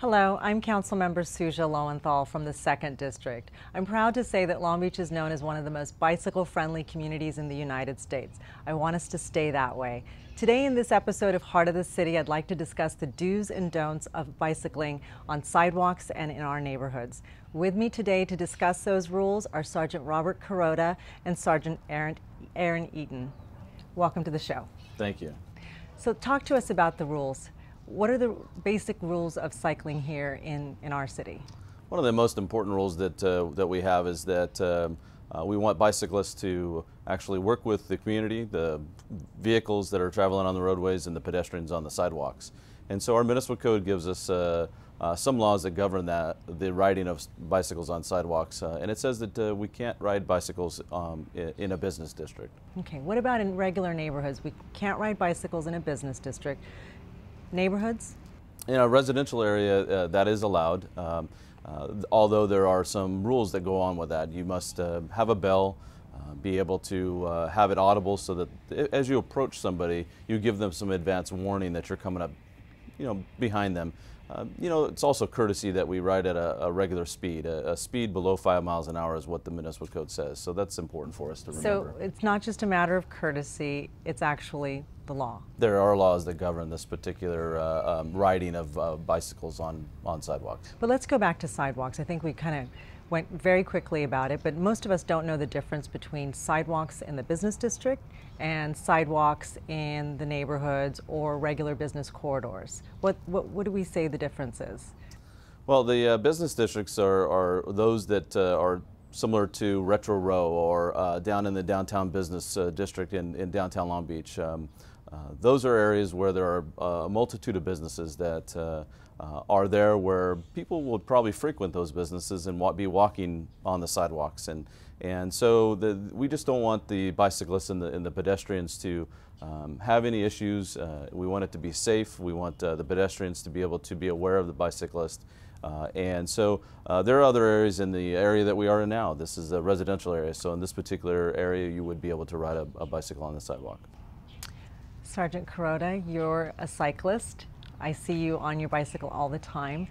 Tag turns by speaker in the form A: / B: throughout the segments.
A: Hello, I'm Councilmember Suja Lowenthal from the 2nd District. I'm proud to say that Long Beach is known as one of the most bicycle-friendly communities in the United States. I want us to stay that way. Today in this episode of Heart of the City, I'd like to discuss the do's and don'ts of bicycling on sidewalks and in our neighborhoods. With me today to discuss those rules are Sergeant Robert Kuroda and Sergeant Aaron Eaton. Welcome to the show.
B: Thank you.
A: So talk to us about the rules. What are the basic rules of cycling here in our city?
B: One of the most important rules that we have is that we want bicyclists to actually work with the community, the vehicles that are traveling on the roadways and the pedestrians on the sidewalks. And so our municipal code gives us some laws that govern the riding of bicycles on sidewalks. And it says that we can't ride bicycles in a business district.
A: Okay, what about in regular neighborhoods? We can't ride bicycles in a business district. Neighborhoods?
B: In a residential area, that is allowed, although there are some rules that go on with that. You must have a bell, be able to have it audible so that as you approach somebody, you give them some advance warning that you're coming up, behind them. It's also courtesy that we ride at a regular speed. A speed below 5 miles an hour is what the municipal code says, so that's important for us to remember.
A: So it's not just a matter of courtesy, it's actually the law.
B: There are laws that govern this particular riding of bicycles on sidewalks.
A: But let's go back to sidewalks. I think we kind of went very quickly about it, but most of us don't know the difference between sidewalks in the business district and sidewalks in the neighborhoods or regular business corridors. What do we say the difference is?
B: Well, the business districts are those that are similar to Retro Row or down in the downtown business district in downtown Long Beach. Those are areas where there are a multitude of businesses that are there where people would probably frequent those businesses and be walking on the sidewalks. And so we just don't want the bicyclists and the pedestrians to have any issues. We want it to be safe. We want the pedestrians to be able to be aware of the bicyclist. And so there are other areas in the area that we are in now. This is a residential area, so in this particular area you would be able to ride a bicycle on the sidewalk.
A: Sergeant Kuroda, you're a cyclist. I see you on your bicycle all the time.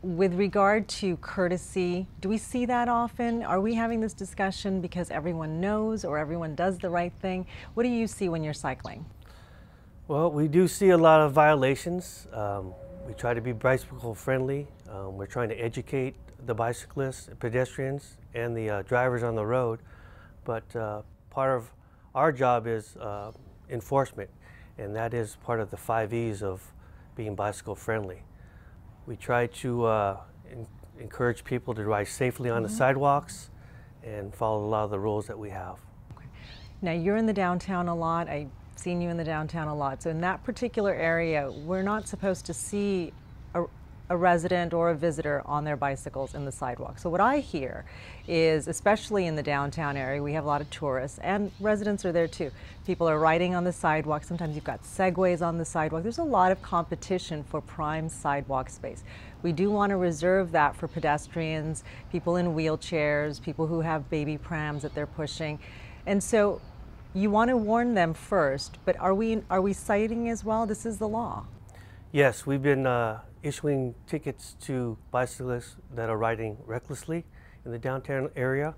A: With regard to courtesy, do we see that often? Are we having this discussion because everyone knows or everyone does the right thing? What do you see when you're cycling?
C: Well, we do see a lot of violations. We try to be bicycle friendly. We're trying to educate the bicyclists, pedestrians, and the drivers on the road. But part of our job is enforcement, and that is part of the 5 E's of being bicycle friendly. We try to encourage people to ride safely on the sidewalks and follow a lot of the rules that we have.
A: Okay. Now you're in the downtown a lot. I've seen you in the downtown a lot. So in that particular area, we're not supposed to see a resident or a visitor on their bicycles in the sidewalk. So what I hear is, especially in the downtown area, we have a lot of tourists and residents are there too. People are riding on the sidewalk. Sometimes you've got segways on the sidewalk. There's a lot of competition for prime sidewalk space. We do want to reserve that for pedestrians, people in wheelchairs, people who have baby prams that they're pushing. And so you want to warn them first, but are we citing as well? This is the law.
C: Yes, we've been issuing tickets to bicyclists that are riding recklessly in the downtown area.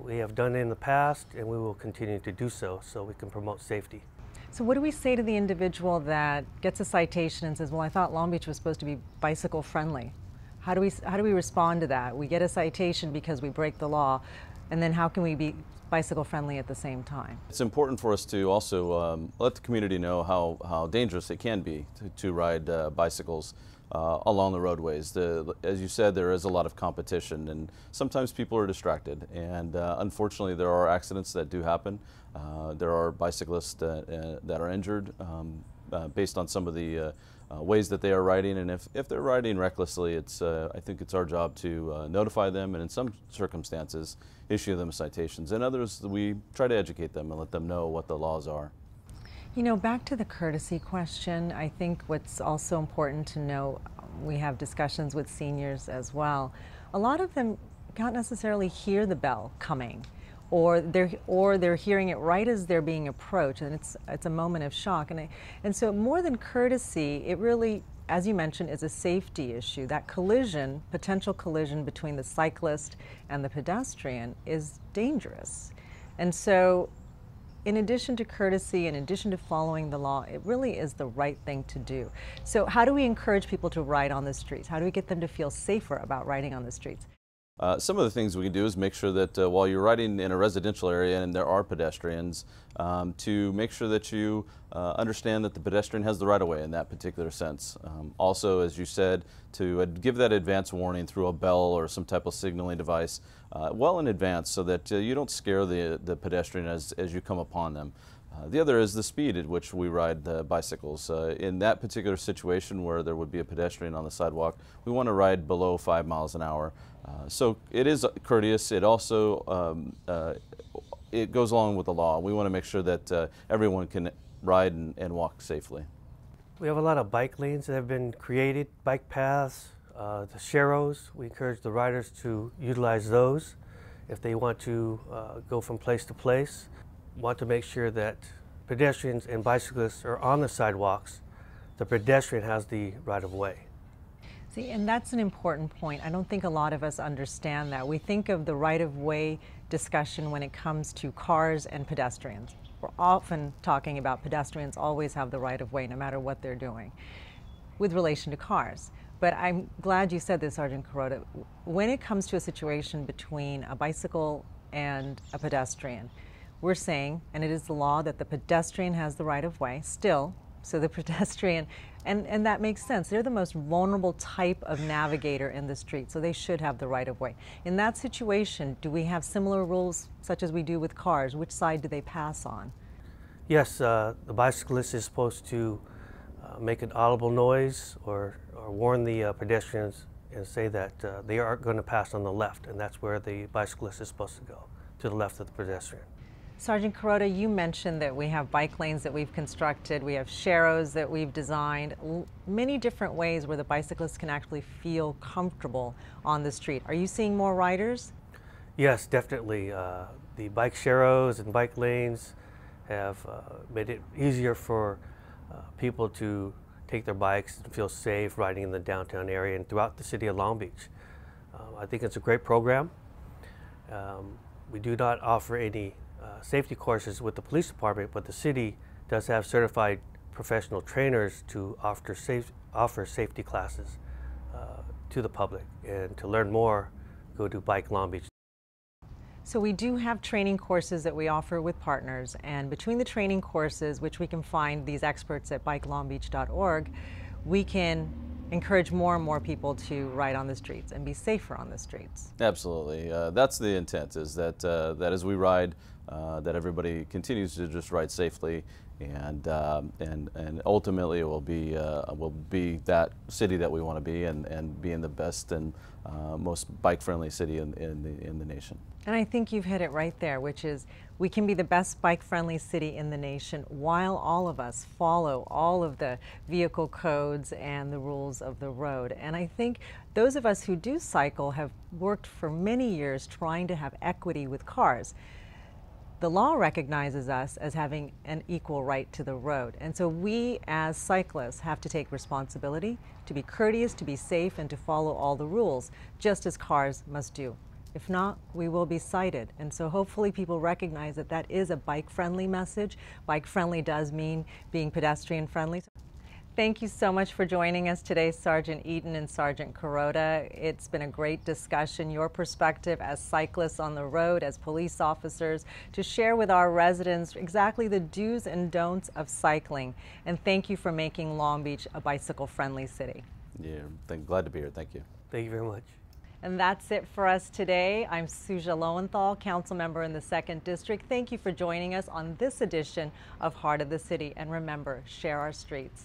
C: We have done it in the past and we will continue to do so we can promote safety.
A: So what do we say to the individual that gets a citation and says, well, I thought Long Beach was supposed to be bicycle friendly? How do we respond to that? We get a citation because we break the law, and then how can we be bicycle friendly at the same time?
B: It's important for us to also let the community know how dangerous it can be to ride bicycles along the roadways. As you said, there is a lot of competition and sometimes people are distracted, and unfortunately there are accidents that do happen. There are bicyclists that are injured based on some of the ways that they are riding, and if they're riding recklessly, I think it's our job to notify them, and in some circumstances issue them citations. In others, we try to educate them and let them know what the laws are.
A: You know, back to the courtesy question, I think what's also important to know, we have discussions with seniors as well. A lot of them can't necessarily hear the bell coming, or they're hearing it right as they're being approached, and it's a moment of shock. And so more than courtesy, it really as you mentioned, is a safety issue. That collision, potential collision between the cyclist and the pedestrian is dangerous. And so, in addition to courtesy, in addition to following the law, it really is the right thing to do. So how do we encourage people to ride on the streets? How do we get them to feel safer about riding on the streets?
B: Some of the things we can do is make sure that while you're riding in a residential area and there are pedestrians, to make sure that you understand that the pedestrian has the right-of-way in that particular sense. Also, as you said, to give that advance warning through a bell or some type of signaling device well in advance so that you don't scare the pedestrian as you come upon them. The other is the speed at which we ride the bicycles. In that particular situation where there would be a pedestrian on the sidewalk, we want to ride below 5 miles an hour. So it is courteous. It also it goes along with the law. We want to make sure that everyone can ride and walk safely.
C: We have a lot of bike lanes that have been created, bike paths, the sharrows. We encourage the riders to utilize those if they want to go from place to place. Want to make sure that pedestrians and bicyclists are on the sidewalks. The pedestrian has the right-of-way.
A: See, and that's an important point. I don't think a lot of us understand that. We think of the right-of-way discussion when it comes to cars and pedestrians. We're often talking about pedestrians always have the right-of-way no matter what they're doing with relation to cars. But I'm glad you said this, Sergeant Kuroda. When it comes to a situation between a bicycle and a pedestrian, we're saying, and it is the law, that the pedestrian has the right-of-way still. So the pedestrian, and that makes sense. They're the most vulnerable type of navigator in the street, so they should have the right-of-way. In that situation, do we have similar rules such as we do with cars? Which side do they pass on?
C: Yes, the bicyclist is supposed to make an audible noise or warn the pedestrians and say that they are going to pass on the left, and that's where the bicyclist is supposed to go, to the left of the pedestrian.
A: Sergeant Kuroda, you mentioned that we have bike lanes that we've constructed, we have sharrows that we've designed, many different ways where the bicyclists can actually feel comfortable on the street. Are you seeing more riders?
C: Yes, definitely. The bike sharrows and bike lanes have made it easier for people to take their bikes and feel safe riding in the downtown area and throughout the city of Long Beach. I think it's a great program. We do not offer any safety courses with the police department, but the city does have certified professional trainers to offer safety classes to the public. And to learn more, go to Bike Long Beach.
A: So we do have training courses that we offer with partners, and between the training courses, which we can find these experts at bikelongbeach.org, we can encourage more and more people to ride on the streets and be safer on the streets.
B: Absolutely. That's the intent, is that, that as we ride, that everybody continues to just ride safely, and ultimately it will be that city that we want to be, and being the best and most bike-friendly city in the nation.
A: And I think you've hit it right there, which is we can be the best bike-friendly city in the nation while all of us follow all of the vehicle codes and the rules of the road. And I think those of us who do cycle have worked for many years trying to have equity with cars. The law recognizes us as having an equal right to the road. And so we as cyclists have to take responsibility to be courteous, to be safe, and to follow all the rules, just as cars must do. If not, we will be cited. And so hopefully people recognize that that is a bike-friendly message. Bike-friendly does mean being pedestrian-friendly. Thank you so much for joining us today, Sergeant Eaton and Sergeant Kuroda. It's been a great discussion, your perspective as cyclists on the road, as police officers, to share with our residents exactly the do's and don'ts of cycling. And thank you for making Long Beach a bicycle-friendly city.
B: Yeah, glad to be here. Thank you.
C: Thank you very much.
A: And that's it for us today. I'm Suja Lowenthal, council member in the 2nd District. Thank you for joining us on this edition of Heart of the City. And remember, share our streets.